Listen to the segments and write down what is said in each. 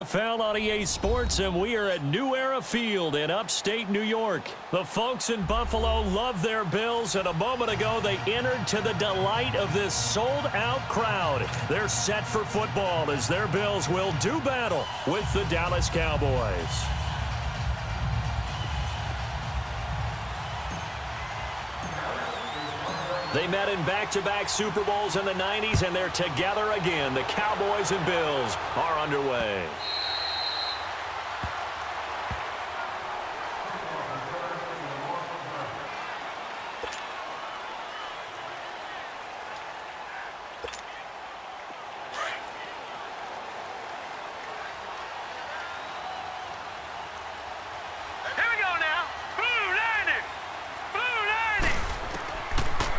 NFL on EA Sports, and we are at New Era Field in upstate New York. The folks in Buffalo love their Bills, and a moment ago they entered to the delight of this sold-out crowd. They're set for football as their Bills will do battle with the Dallas Cowboys. They met in back-to-back Super Bowls in the 90s, and they're together again. The Cowboys and Bills are underway.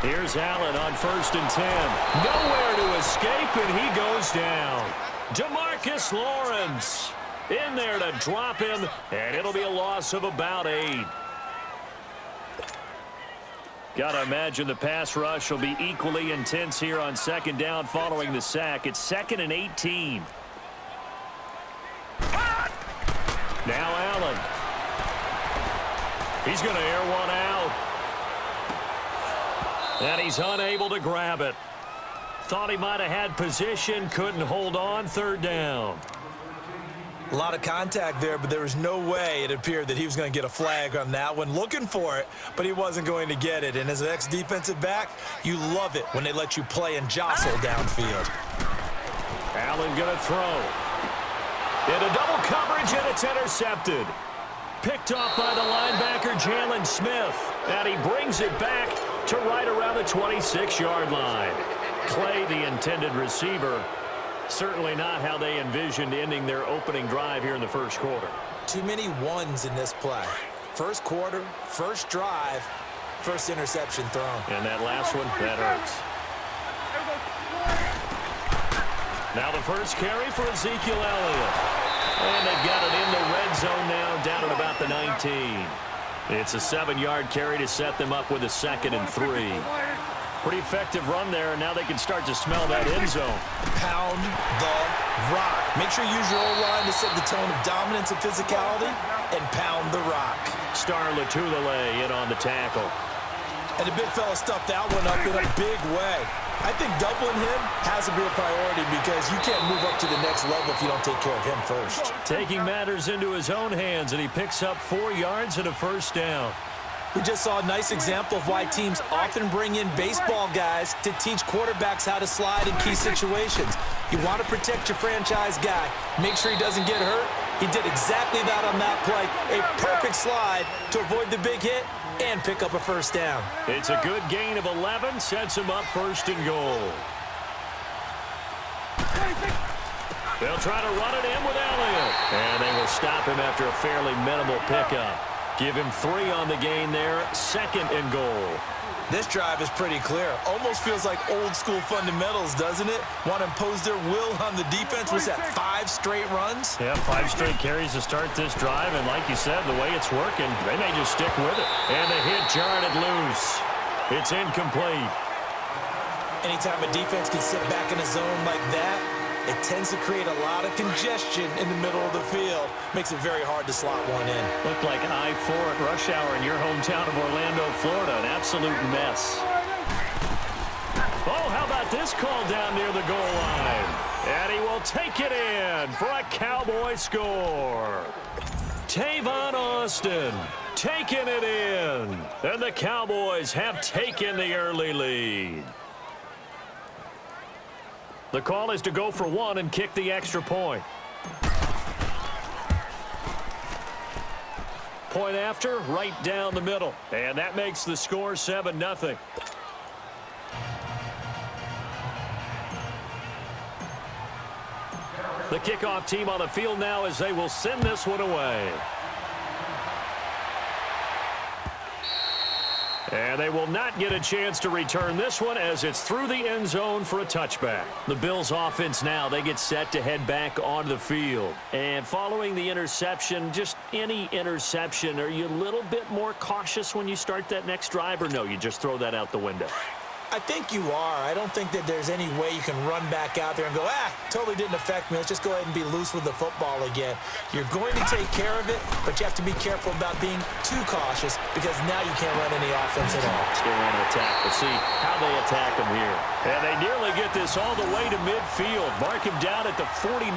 Here's Allen on 1st and 10. Nowhere to escape, and he goes down. DeMarcus Lawrence in there to drop him, and it'll be a loss of about 8. Got to imagine the pass rush will be equally intense here on 2nd down following the sack. It's 2nd and 18. Now Allen. He's going to air one out. And he's unable to grab it. Thought he might have had position, couldn't hold on. 3rd down. A lot of contact there, but there was no way it appeared that he was going to get a flag on that one. Looking for it, but he wasn't going to get it. And as an ex-defensive back, you love it when they let you play and jostle downfield. Allen going to throw. Into double coverage, and it's intercepted. Picked off by the linebacker, Jalen Smith. And he brings it back to right around the 26-yard line. Clay, the intended receiver, certainly not how they envisioned ending their opening drive here in the 1st quarter. Too many ones in this play. 1st quarter, 1st drive, 1st interception thrown. And that last one, that hurts. Now the 1st carry for Ezekiel Elliott. And they've got it in the red zone now, down at about the 19. It's a 7-yard carry to set them up with a 2nd and 3. Pretty effective run there, and now they can start to smell that end zone. Pound the rock. Make sure you use your O-line to set the tone of dominance and physicality, and pound the rock. Star Latulele in on the tackle. And the big fella stuffed that one up in a big way. I think doubling him has to be a priority because you can't move up to the next level if you don't take care of him first. Taking matters into his own hands, and he picks up 4 yards and a 1st down. We just saw a nice example of why teams often bring in baseball guys to teach quarterbacks how to slide in key situations. You want to protect your franchise guy. Make sure he doesn't get hurt. He did exactly that on that play. A perfect slide to avoid the big hit and pick up a 1st down. It's a good gain of 11, sets him up 1st and goal. They'll try to run it in with Elliott. And they will stop him after a fairly minimal pickup. Give him 3 on the gain there, 2nd and goal. This drive is pretty clear. Almost feels like old-school fundamentals, doesn't it? Want to impose their will on the defense. Was that 5 straight runs? Yeah, 5 straight carries to start this drive. And like you said, the way it's working, they may just stick with it. And the hit jarred it loose. It's incomplete. Anytime a defense can sit back in a zone like that, it tends to create a lot of congestion in the middle of the field. Makes it very hard to slot one in. Looked like I-4 at rush hour in your hometown of Orlando, Florida. An absolute mess. Oh, how about this call down near the goal line? And he will take it in for a Cowboy score. Tavon Austin taking it in. And the Cowboys have taken the early lead. The call is to go for 1 and kick the extra point. Point after, right down the middle. And that makes the score 7-0. The kickoff team on the field now as they will send this one away. And they will not get a chance to return this one as it's through the end zone for a touchback. The Bills offense now, they get set to head back onto the field. And following the interception, just any interception, are you a little bit more cautious when you start that next drive, or no, you just throw that out the window? I think you are. I don't think that there's any way you can run back out there and go, totally didn't affect me. Let's just go ahead and be loose with the football again. You're going to take care of it, but you have to be careful about being too cautious because now you can't run any offense at all. Still want to attack. We'll see how they attack him here. And they nearly get this all the way to midfield. Mark him down at the 49.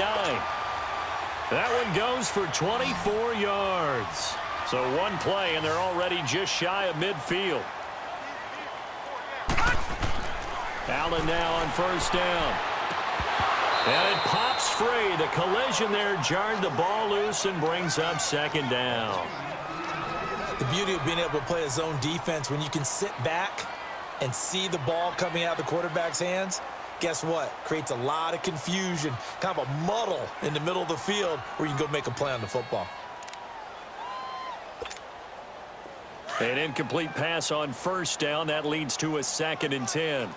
That one goes for 24 yards. So one play, and they're already just shy of midfield. Allen now on first down. And it pops free. The collision there jarred the ball loose and brings up second down. The beauty of being able to play a zone defense when you can sit back and see the ball coming out of the quarterback's hands, guess what? Creates a lot of confusion, kind of a muddle in the middle of the field where you can go make a play on the football. An incomplete pass on first down. That leads to a 2nd and 10.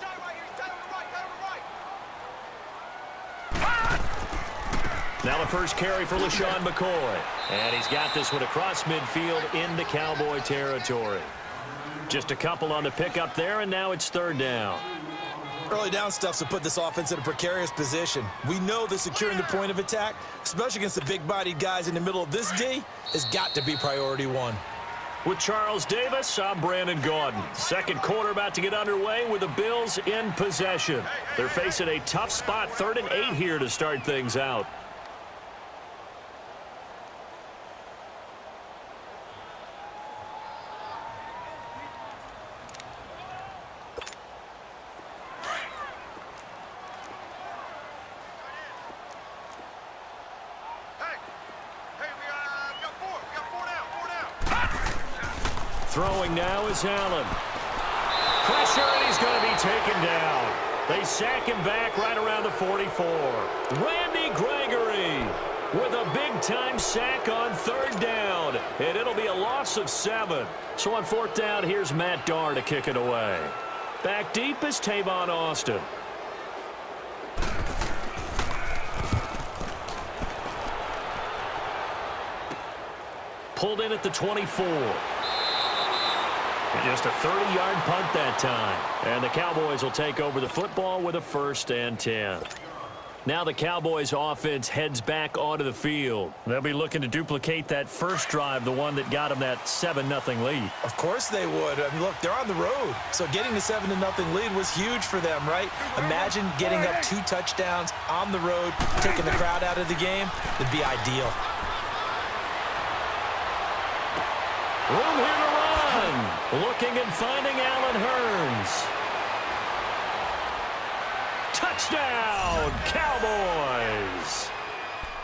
Now the first carry for LaShawn McCoy. And he's got this one across midfield into Cowboy territory. Just a couple on the pickup there, and now it's 3rd down. Early down stuff's to put this offense in a precarious position. We know that securing the point of attack, especially against the big-bodied guys in the middle of this D, has got to be priority one. With Charles Davis, I'm Brandon Gaudin. Second quarter about to get underway with the Bills in possession. They're facing a tough spot, 3rd and 8 here to start things out. Throwing now is Allen. Pressure, and he's going to be taken down. They sack him back right around the 44. Randy Gregory with a big-time sack on 3rd down. And it'll be a loss of 7. So on 4th down, here's Matt Darr to kick it away. Back deep is Tavon Austin. Pulled in at the 24. Just a 30-yard punt that time. And the Cowboys will take over the football with a 1st and 10. Now the Cowboys offense heads back onto the field. They'll be looking to duplicate that first drive, the one that got them that 7-0 lead. Of course they would. I mean, look, they're on the road. So getting the 7-0 lead was huge for them, right? Imagine getting up 2 touchdowns on the road, taking the crowd out of the game. It'd be ideal. Room here to run. Looking and finding Allen Hurns. Touchdown, Cowboys.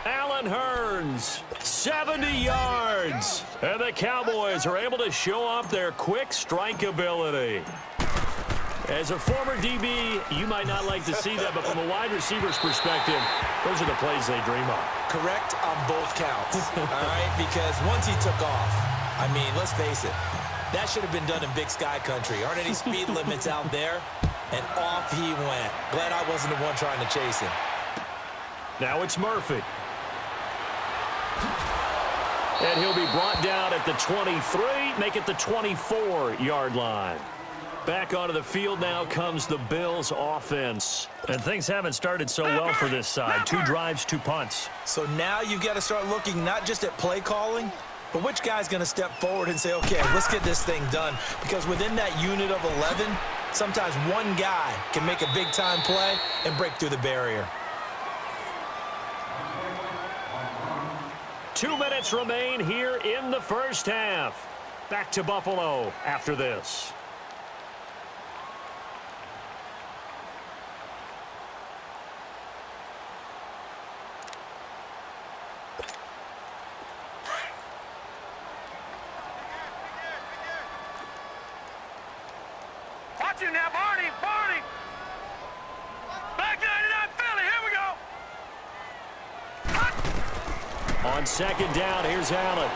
Allen Hurns, 70 yards. And the Cowboys are able to show off their quick strike ability. As a former DB, you might not like to see that, but from a wide receiver's perspective, those are the plays they dream of. Correct on both counts, all right? Because once he took off, I mean, let's face it, that should have been done in Big Sky Country. Aren't any speed limits out there? And off he went. Glad I wasn't the one trying to chase him. Now it's Murphy. And he'll be brought down at the 23, make it the 24-yard line. Back onto the field now comes the Bills offense. And things haven't started so well for this side. 2 drives, 2 punts. So now you've got to start looking not just at play calling, but which guy's going to step forward and say, okay, let's get this thing done. Because within that unit of 11, sometimes one guy can make a big-time play and break through the barrier. 2 minutes remain here in the first half. Back to Buffalo after this. Watch it now, Barney, Barney. Back 99 Philly, here we go. On second down, here's Allen.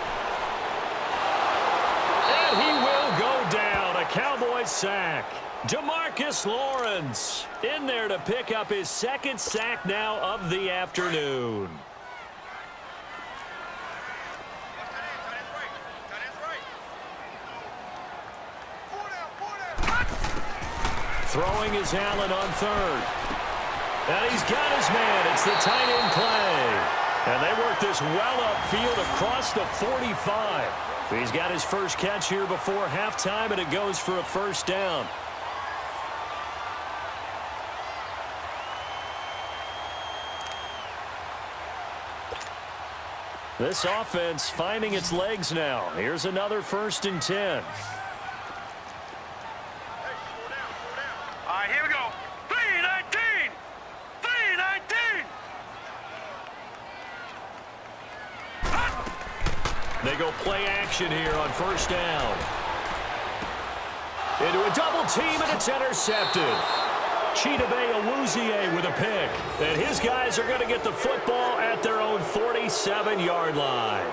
And he will go down. A Cowboys sack. DeMarcus Lawrence in there to pick up his 2nd sack now of the afternoon. Throwing is Allen on third. And he's got his man. It's the tight end play. And they work this well upfield across the 45. He's got his first catch here before halftime, and it goes for a first down. This offense finding its legs now. Here's another 1st and 10. All right, here we go. 3-19. 3-19. They go play action here on first down. Into a double team, and it's intercepted. Chidobe Awuzie with a pick. And his guys are going to get the football at their own 47-yard line.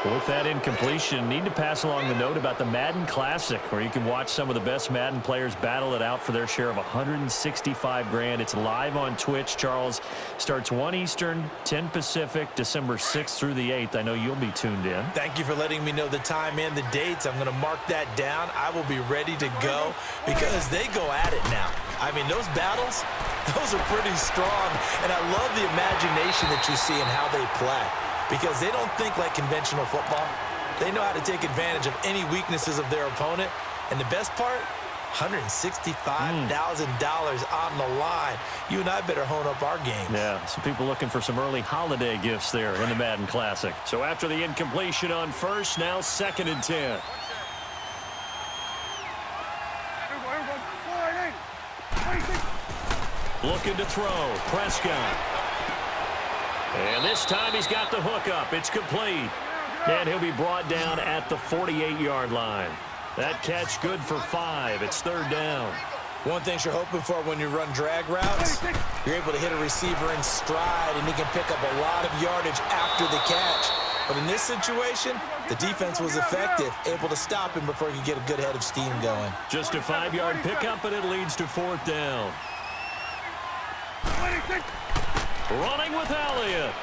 With that incompletion, need to pass along the note about the Madden Classic, where you can watch some of the best Madden players battle it out for their share of $165,000. It's live on Twitch. Charles, starts 1 Eastern, 10 Pacific, December 6th through the 8th. I know you'll be tuned in. Thank you for letting me know the time and the dates. I'm going to mark that down. I will be ready to go because they go at it now. I mean, those battles, those are pretty strong, and I love the imagination that you see in how they play. Because they don't think like conventional football. They know how to take advantage of any weaknesses of their opponent. And the best part, $165,000 on the line. You and I better hone up our game. Yeah, some people looking for some early holiday gifts there in the Madden Classic. So after the incompletion on first, now 2nd and 10. Looking to throw. Prescott. And this time he's got the hook up. It's complete. And he'll be brought down at the 48-yard line. That catch good for 5. It's 3rd down. One thing you're hoping for when you run drag routes, you're able to hit a receiver in stride, and he can pick up a lot of yardage after the catch. But in this situation, the defense was effective, able to stop him before he could get a good head of steam going. Just a 5-yard pickup, and it leads to 4th down. Running with Elliott.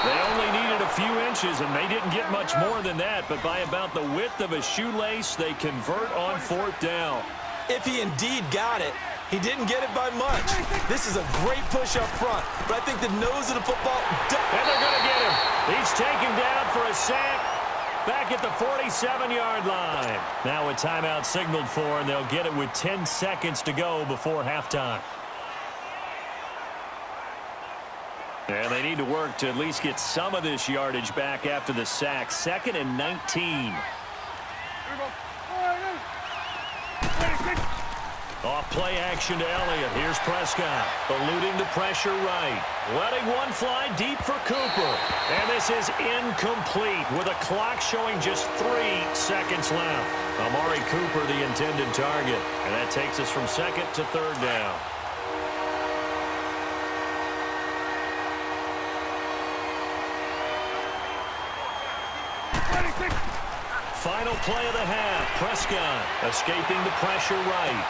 They only needed a few inches, and they didn't get much more than that. But by about the width of a shoelace, they convert on 4th down. If he indeed got it, he didn't get it by much. This is a great push up front, but I think the nose of the football... And they're going to get him. He's taken down for a sack back at the 47-yard line. Now a timeout signaled for, and they'll get it with 10 seconds to go before halftime. And they need to work to at least get some of this yardage back after the sack. 2nd and 19. Off play action to Elliott. Here's Prescott. Eluding the pressure right. Letting one fly deep for Cooper. And this is incomplete with a clock showing just 3 seconds left. Amari Cooper, the intended target. And that takes us from 2nd to 3rd down. Final play of the half. Prescott escaping the pressure right.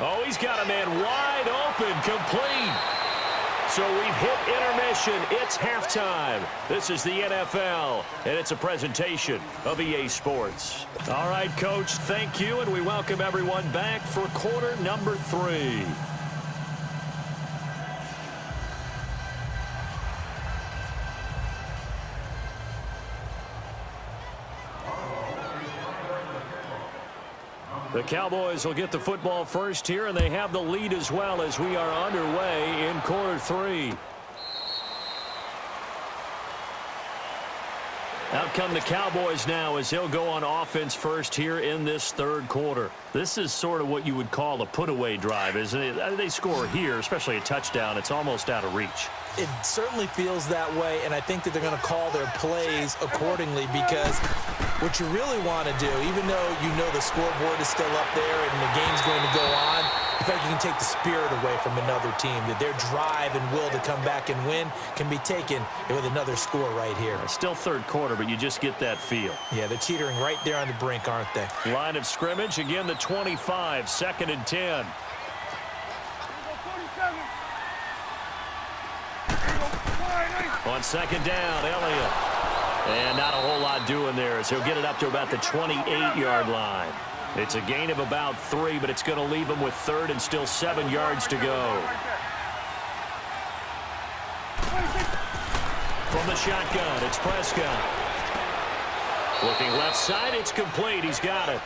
Oh, he's got a man wide open, complete. So we've hit intermission. It's halftime. This is the NFL, and it's a presentation of EA Sports. All right, Coach, thank you, and we welcome everyone back for quarter number 3. The Cowboys will get the football first here, and they have the lead as well as we are underway in quarter 3. Out come the Cowboys now as they'll go on offense first here in this 3rd quarter. This is sort of what you would call a put-away drive, isn't it? They score here, especially a touchdown. It's almost out of reach. It certainly feels that way, and I think that they're going to call their plays accordingly because what you really want to do, even though you know the scoreboard is still up there and the game's going to go on, in fact, you can take the spirit away from another team, that their drive and will to come back and win can be taken with another score right here. Still 3rd quarter, but you just get that feel. Yeah, they're teetering right there on the brink, aren't they? Line of scrimmage, again, the 25, 2nd and 10. On 2nd down, Elliott. And not a whole lot doing there as he'll get it up to about the 28-yard line. It's a gain of about 3, but it's going to leave him with third and still 7 yards to go. From the shotgun, it's Prescott. Looking left side, it's complete. He's got it.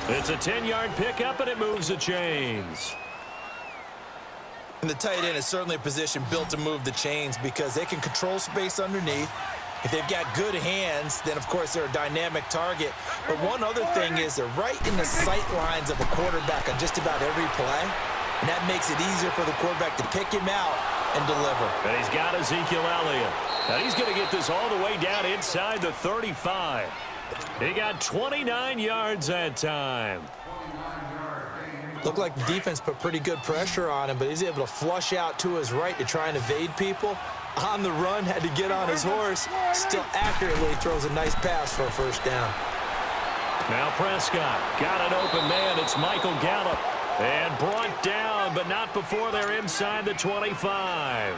It's a 10-yard pickup, and it moves the chains. And the tight end is certainly a position built to move the chains because they can control space underneath. If they've got good hands, then, of course, they're a dynamic target. But one other thing is they're right in the sight lines of a quarterback on just about every play, and that makes it easier for the quarterback to pick him out and deliver. And he's got Ezekiel Elliott. And he's going to get this all the way down inside the 35. He got 29 yards that time. Looked like the defense put pretty good pressure on him, but he's able to flush out to his right to try and evade people. On the run, had to get on his horse. Still accurately throws a nice pass for a first down. Now Prescott got an open man. It's Michael Gallup. And brought down, but not before they're inside the 25.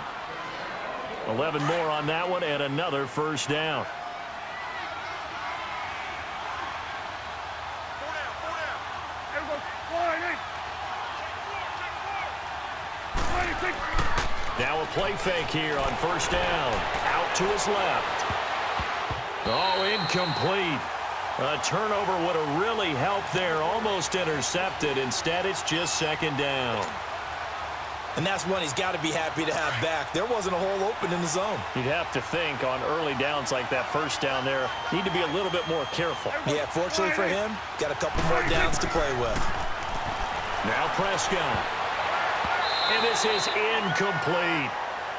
11 more on that one and another first down. Now a play fake here on first down. Out to his left. Oh, incomplete. A turnover would have really helped there. Almost intercepted. Instead, it's just second down. And that's one he's got to be happy to have back. There wasn't a hole open in the zone. You'd have to think on early downs like that first down there, need to be a little bit more careful. Yeah, fortunately for him, got a couple more downs to play with. Now Prescott. And this is incomplete.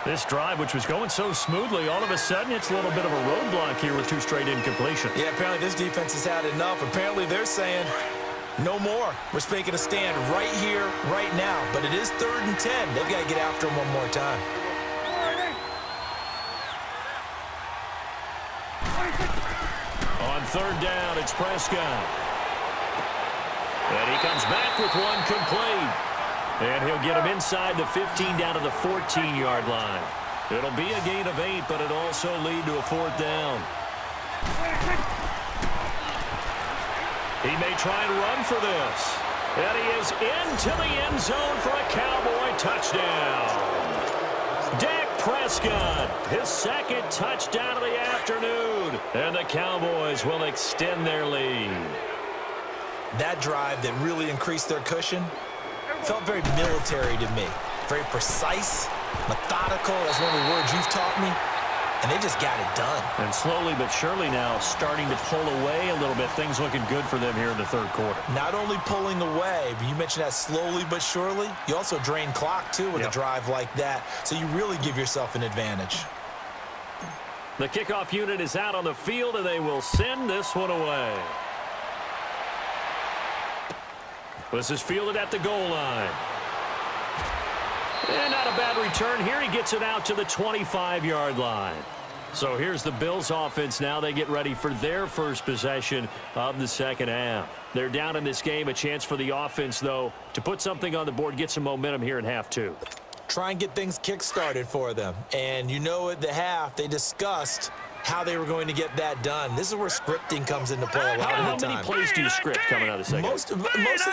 This drive, which was going so smoothly, all of a sudden it's a little bit of a roadblock here with 2 straight incompletions. Yeah, apparently this defense has had enough. Apparently they're saying no more. We're making a stand right here, right now. But it is 3rd and 10. They've got to get after him one more time. On 3rd down, it's Prescott. And he comes back with one complete. And he'll get him inside the 15 down to the 14-yard line. It'll be a gain of 8, but it'll also lead to a 4th down. He may try and run for this. And he is into the end zone for a Cowboy touchdown. Dak Prescott, his 2nd touchdown of the afternoon. And the Cowboys will extend their lead. That drive that really increased their cushion felt very military to me. Very precise, methodical. That's one of the words you've taught me. And they just got it done. And slowly but surely now starting to pull away a little bit. Things looking good for them here in the 3rd quarter. Not only pulling away, but you mentioned that slowly but surely. You also drain clock, too, with a drive like that. So you really give yourself an advantage. The kickoff unit is out on the field, and they will send this one away. This is fielded at the goal line. And not a bad return here. He gets it out to the 25-yard line. So here's the Bills offense now. They get ready for their first possession of the second half. They're down in this game. A chance for the offense, though, to put something on the board, get some momentum here in half 2. Try and get things kick-started for them. And you know at the half, they discussed how they were going to get that done. This is where scripting comes into play a lot of the time. How many plays do you script coming out of the second? Most of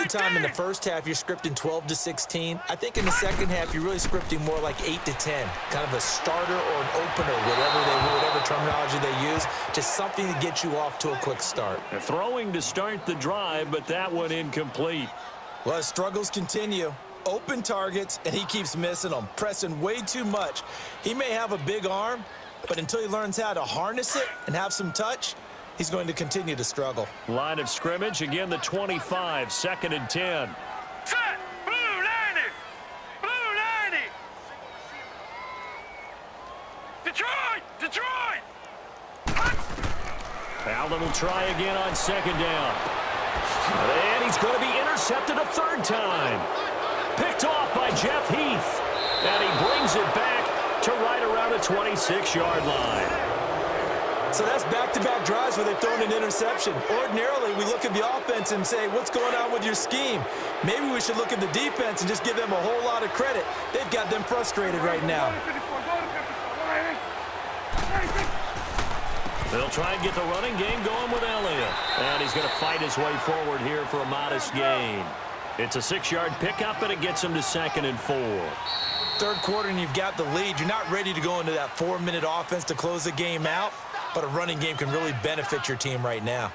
the time in the first half, you're scripting 12 to 16. I think in the second half, you're really scripting more like 8 to 10. Kind of a starter or an opener, whatever terminology they use. Just something to get you off to a quick start. Throwing to start the drive, but that one incomplete. Well, his struggles continue. Open targets, and he keeps missing them, pressing way too much. He may have a big arm, but until he learns how to harness it and have some touch, he's going to continue to struggle. Line of scrimmage, again the 25, 2nd and 10. Set! Blue 90! Blue 90! Detroit! Detroit! Allen will try again on 2nd down. And he's going to be intercepted a 3rd time. Picked off by Jeff Heath. And he brings it back to right around the 26-yard line. So that's back-to-back drives where they've thrown an interception. Ordinarily, we look at the offense and say, what's going on with your scheme? Maybe we should look at the defense and just give them a whole lot of credit. They've got them frustrated right now. They'll try and get the running game going with Elliott. And he's going to fight his way forward here for a modest gain. It's a 6-yard pickup, and it gets him to 2nd and 4. Third quarter, and you've got the lead. You're not ready to go into that 4-minute offense to close the game out, but a running game can really benefit your team right now.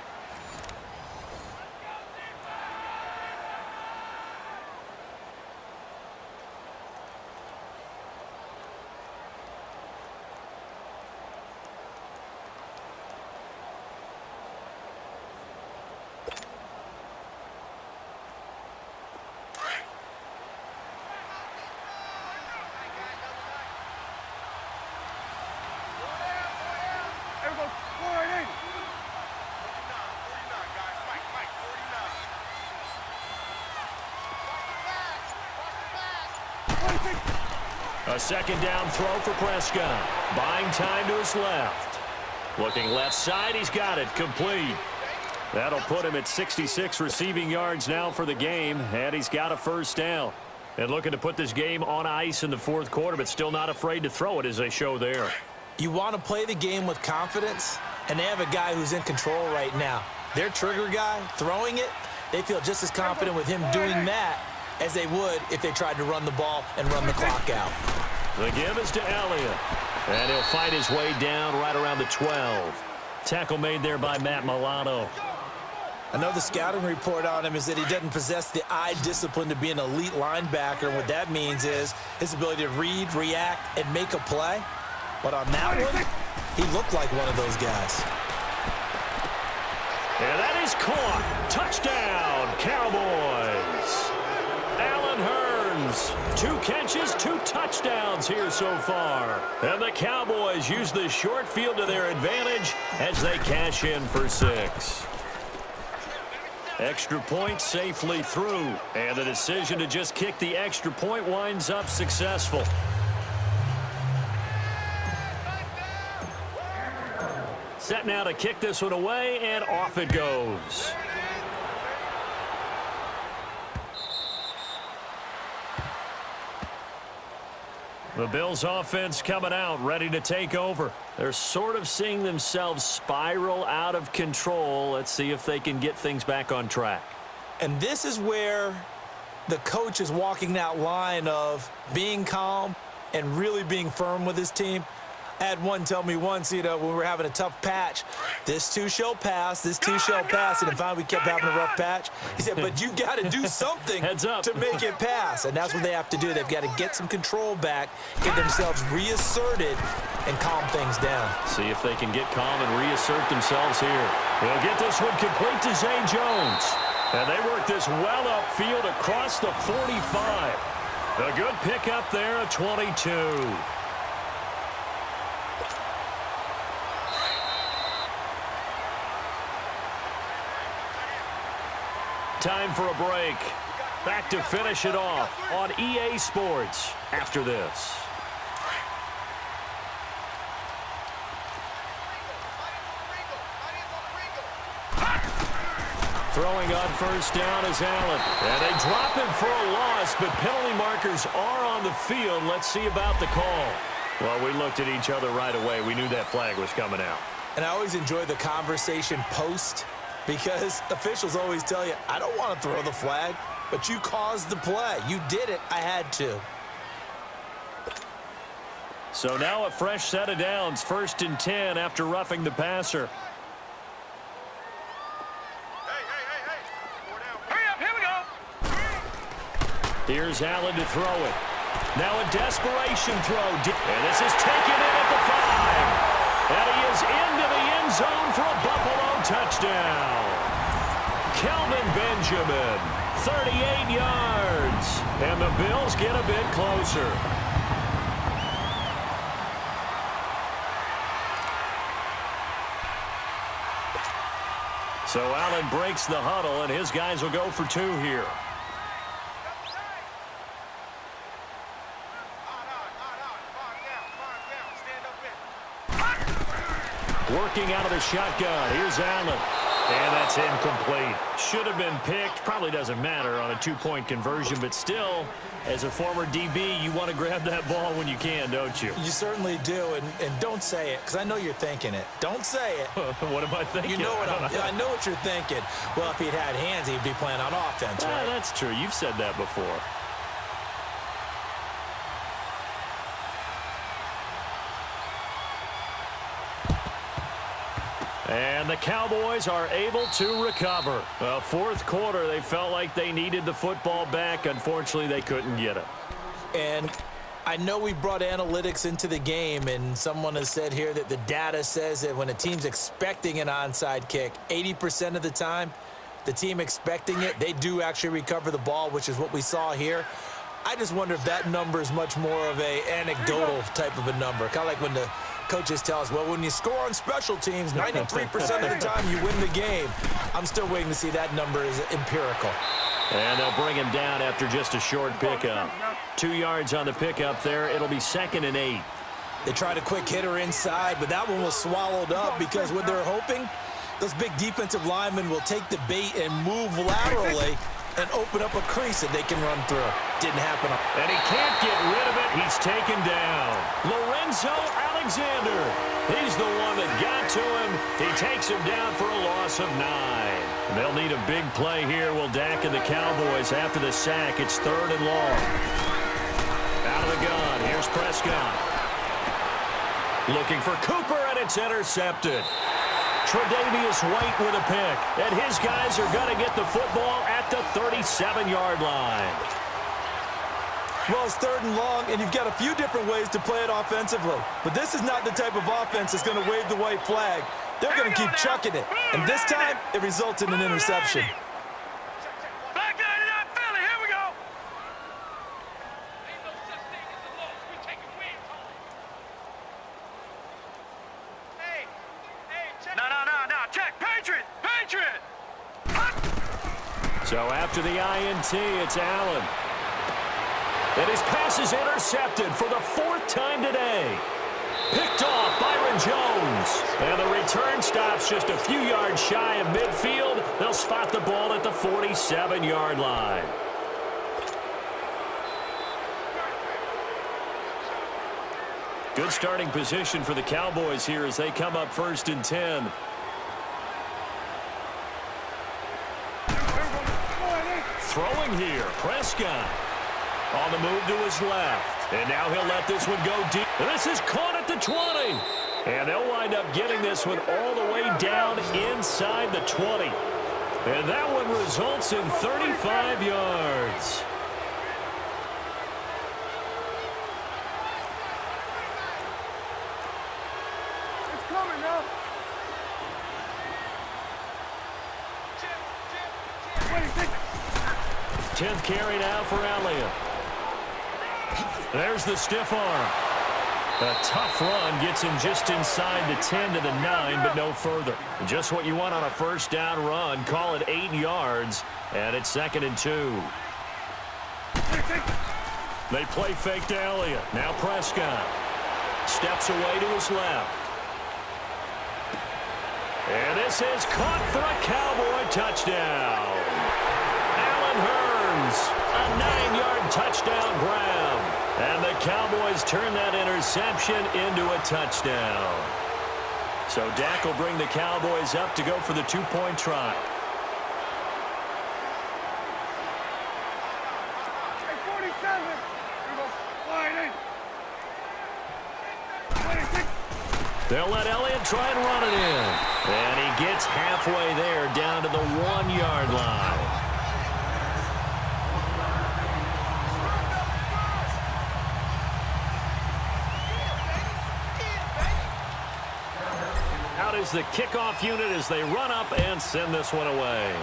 A 2nd down throw for Prescott. Buying time to his left. Looking left side, he's got it. Complete. That'll put him at 66 receiving yards now for the game, and he's got a 1st down. And looking to put this game on ice in the 4th quarter, but still not afraid to throw it as they show there. You want to play the game with confidence, and they have a guy who's in control right now. Their trigger guy, throwing it, they feel just as confident with him doing that as they would if they tried to run the ball and run the clock out. The give is to Elliott. And he'll fight his way down right around the 12. Tackle made there by Matt Milano. I know the scouting report on him is that he doesn't possess the eye discipline to be an elite linebacker. And what that means is his ability to read, react, and make a play. But on that one, he looked like one of those guys. And that is caught. Touchdown, Cowboys. Allen Hurns, 2 catches, 2 touchdowns here so far. And the Cowboys use the short field to their advantage as they cash in for 6. Extra point safely through. And the decision to just kick the extra point winds up successful. Set now to kick this one away, and off it goes. The Bills offense coming out, ready to take over. They're sort of seeing themselves spiral out of control. Let's see if they can get things back on track. And this is where the coach is walking that line of being calm and really being firm with his team. I had one tell me once, when we were having a tough patch, this too shall pass, this too shall pass, and finally we kept having a rough patch. He said, but you got to do something to make it pass, and that's what they have to do. They've got to get some control back, get themselves reasserted, and calm things down. See if they can get calm and reassert themselves here. They'll get this one complete to Zay Jones. And they work this well upfield across the 45. A good pickup there at 22. Time for a break. Back to finish it off on EA Sports after this. Throwing on 1st down is Allen. And they drop him for a loss, but penalty markers are on the field. Let's see about the call. Well, we looked at each other right away. We knew that flag was coming out. And I always enjoy the conversation post, because officials always tell you, I don't want to throw the flag, but you caused the play. You did it. I had to. So now a fresh set of downs, 1st and 10 after roughing the passer. Hurry up, here we go. Here's Allen to throw it. Now a desperation throw. And this is taken in at the 5. And he is into the end zone for a Buffalo touchdown. Kelvin Benjamin, 38 yards. And the Bills get a bit closer. So Allen breaks the huddle, and his guys will go for 2 here. Working out of the shotgun. Here's Allen. And that's incomplete. Should have been picked. Probably doesn't matter on a two-point conversion, but still, as a former DB, you want to grab that ball when you can, don't you? You certainly do, and don't say it, because I know you're thinking it. Don't say it. What am I thinking? You know what I know what you're thinking. Well, if he'd had hands, he'd be playing on offense, right? That's true. You've said that before. And the Cowboys are able to recover. Well, fourth quarter, they felt like they needed the football back. Unfortunately, they couldn't get it. And I know we brought analytics into the game, and someone has said here that the data says that when a team's expecting an onside kick, 80% of the time, the team expecting it, they do actually recover the ball, which is what we saw here. I just wonder if that number is much more of a anecdotal type of a number, kind of like when the coaches tell us, well, when you score on special teams, 93% of the time you win the game. I'm still waiting to see that number is empirical. And they'll bring him down after just a short pickup. 2 yards on the pickup there. It'll be 2nd and 8. They tried a quick hitter inside, but that one was swallowed up because what they're hoping, those big defensive linemen will take the bait and move laterally and open up a crease that they can run through. Didn't happen. And he can't get rid of it. He's taken down. Lorenzo Alexander. He's the one that got to him. He takes him down for a loss of 9. They'll need a big play here. Will Dak and the Cowboys after the sack. It's 3rd and long. Out of the gun. Here's Prescott. Looking for Cooper, and it's intercepted. Tre'Davious White with a pick. And his guys are going to get the football at the 37-yard line. Well, it's 3rd and long, and you've got a few different ways to play it offensively. But this is not the type of offense that's going to wave the white flag. They're going to keep chucking it. And this time, it results in an interception. Back 99 Philly, here we go. No, check, Patriot. So after the INT, it's Allen. And his pass is intercepted for the 4th time today. Picked off Byron Jones. And the return stops just a few yards shy of midfield. They'll spot the ball at the 47-yard line. Good starting position for the Cowboys here as they come up 1st and 10. Throwing here, Prescott. On the move to his left. And now he'll let this one go deep. This is caught at the 20. And they'll wind up getting this one all the way down inside the 20. And that one results in 35 yards. It's coming now. 10th carry now for Elliott. There's the stiff arm. A tough run gets him just inside the 10 to the 9, but no further. Just what you want on a 1st down run. Call it 8 yards, and it's 2nd and 2. They play fake to Elliott. Now Prescott steps away to his left. And this is caught for a Cowboy touchdown. Allen Hurns, a 9-yard touchdown grab. And the Cowboys turn that interception into a touchdown. So Dak will bring the Cowboys up to go for the 2-point try. They'll let Elliott try and run it in. And he gets halfway there down to the 1-yard line. Out is the kickoff unit as they run up and send this one away.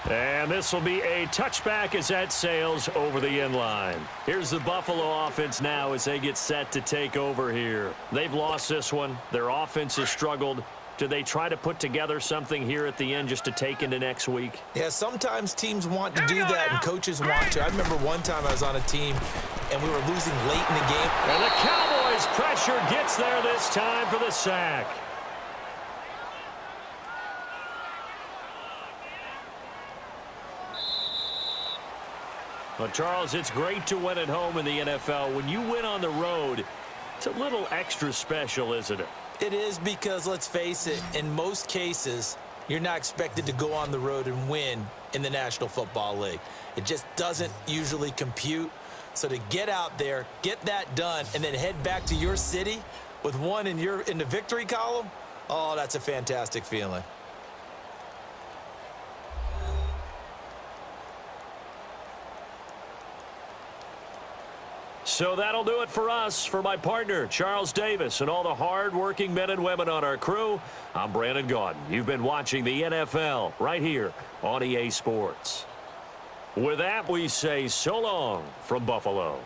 And this will be a touchback as that sails over the end line. Here's the Buffalo offense now as they get set to take over here. They've lost this one. Their offense has struggled. Do they try to put together something here at the end just to take into next week? Yeah, sometimes teams want to do that and coaches want to. I remember one time I was on a team and we were losing late in the game. And the Cowboys pressure gets there this time for the sack. Well, Charles, it's great to win at home in the NFL. When you win on the road, it's a little extra special, isn't it? It is because, let's face it, in most cases, you're not expected to go on the road and win in the National Football League. It just doesn't usually compute. So to get out there, get that done, and then head back to your city with one in the victory column, oh, that's a fantastic feeling. So that'll do it for us. For my partner, Charles Davis, and all the hard-working men and women on our crew, I'm Brandon Gaudin. You've been watching the NFL right here on EA Sports. With that, we say so long from Buffalo.